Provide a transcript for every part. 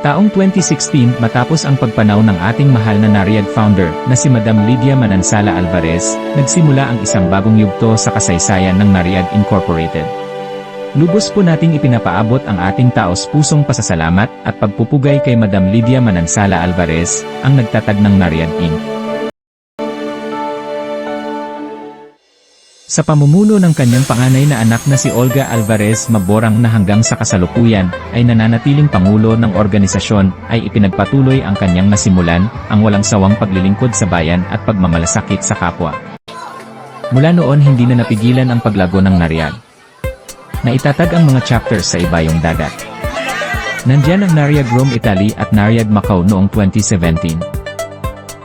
Taong 2016 matapos ang pagpanaw ng ating mahal na Nariag founder na si Madam Lydia Manansala Alvarez, nagsimula ang isang bagong yugto sa kasaysayan ng Nariag Incorporated. Lubos po nating ipinapaabot ang ating taos-pusong pasasalamat at pagpupugay kay Madam Lydia Manansala Alvarez, ang nagtatag ng Nariag Inc. Sa pamumuno ng kanyang panganay na anak na si Olga Alvarez Maborang na hanggang sa kasalukuyan ay nananatiling pangulo ng organisasyon, ay ipinagpatuloy ang kanyang nasimulan, ang walang sawang paglilingkod sa bayan at pagmamalasakit sa kapwa. Mula noon hindi na napigilan ang paglago ng Nariag. Naitatag ang mga chapters sa ibayong dagat. Nandiyan ang Nariag Rome, Italy at Nariag Macau noong 2017.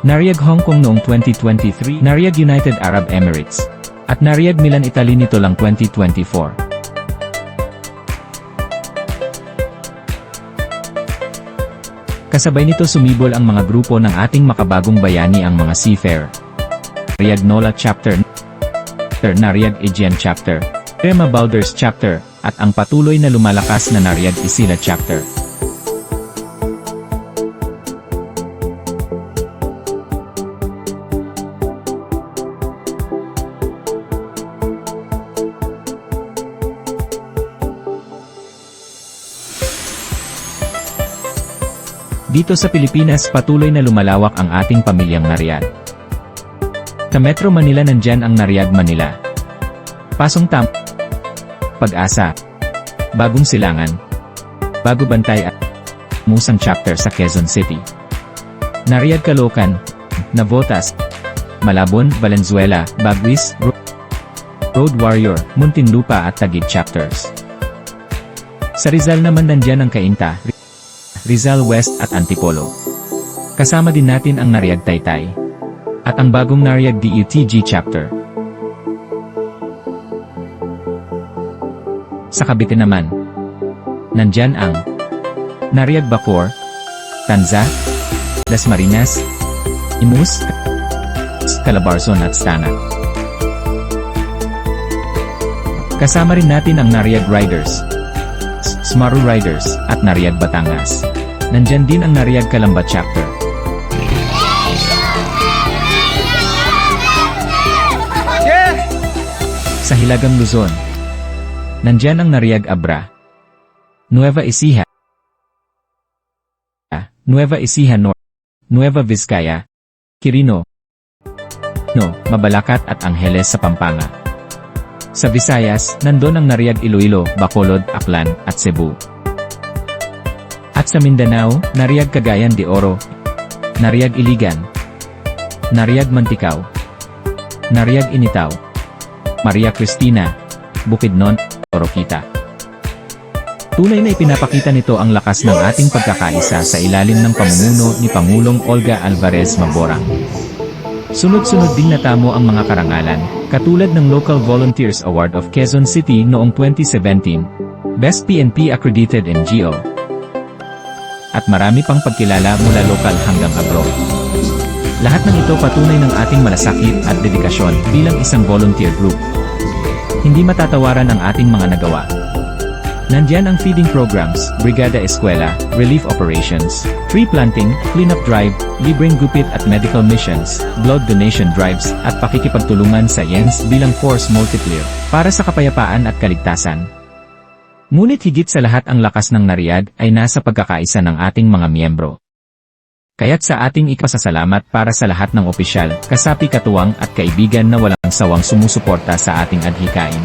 Nariag Hong Kong noong 2023, Nariag United Arab Emirates. At Nariag Milan, Italy nito lang 2024. Kasabay nito sumibol ang mga grupo ng ating makabagong bayani, ang mga seafarer. Nariag Nola Chapter, Nariag Aegean Chapter, Rema Balders Chapter, at ang patuloy na lumalakas na Nariag Isila Chapter. Dito sa Pilipinas patuloy na lumalawak ang ating pamilyang Nariag. Sa Metro Manila nandyan ang Nariag Manila, Pasong Tam, Pag-asa, Bagong Silangan, Bago Bantay at Musang Chapter sa Quezon City. Nariag Caloocan, Navotas, Malabon, Valenzuela, Baguis, Road Warrior, Muntinlupa at Taguig Chapters. Sa Rizal naman nandyan ang Cainta, Rizal West at Antipolo. Kasama din natin ang Nariag Taytay at ang bagong Nariag DUTG Chapter. Sa Cavite naman, nandyan ang Nariag Bacoor, Tanza, Dasmariñas, Imus, Calabarzon at Stana. Kasama rin natin ang Nariag Riders, Smaru Riders, at Nariag Batangas. Nandyan din ang Nariag Calamba Chapter. Sa Hilagang Luzon, nandyan ang Nariag Abra, Nueva Ecija, Nueva Ecija Norte, Nueva Vizcaya, Quirino, Mabalacat at Angeles sa Pampanga. Sa Visayas, nandun ang Nariag Iloilo, Bacolod, Aklan, at Cebu. At sa Mindanao, Nariag Cagayan de Oro, Nariag Iligan, Nariag Mantikao, Nariag Initaw, Maria Cristina, Bukidnon, Oroquita. Tunay na ipinapakita nito ang lakas ng ating pagkakaisa sa ilalim ng pamumuno ni Pangulong Olga Alvarez Maborang. Sunod-sunod din natamo ang mga karangalan, katulad ng Local Volunteers Award of Quezon City noong 2017, Best PNP Accredited NGO, at marami pang pagkilala mula lokal hanggang abroad. Lahat ng ito patunay ng ating malasakit at dedikasyon bilang isang volunteer group. Hindi matatawaran ang ating mga nagawa. Nandyan ang feeding programs, Brigada Eskwela, relief operations, tree planting, cleanup drive, libreng gupit at medical missions, blood donation drives, at pakikipagtulungan sa YENS bilang force multiplier para sa kapayapaan at kaligtasan. Ngunit higit sa lahat ang lakas ng Nariag ay nasa pagkakaisa ng ating mga miyembro. Kaya't sa ating ipasasalamat para sa lahat ng opisyal, kasapi, katuwang at kaibigan na walang sawang sumusuporta sa ating adhikain.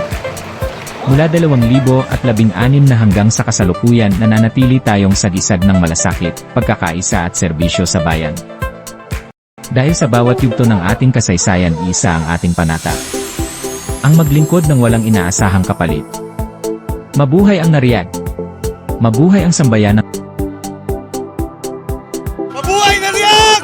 Mula 2016 na hanggang sa kasalukuyan nananatili tayong sagisag ng malasakit, pagkakaisa at serbisyo sa bayan. Dahil sa bawat yugto ng ating kasaysayan, isa ang ating panata. Ang maglingkod ng walang inaasahang kapalit. Mabuhay ang Nariag! Mabuhay ang sambayanang! Mabuhay Nariag!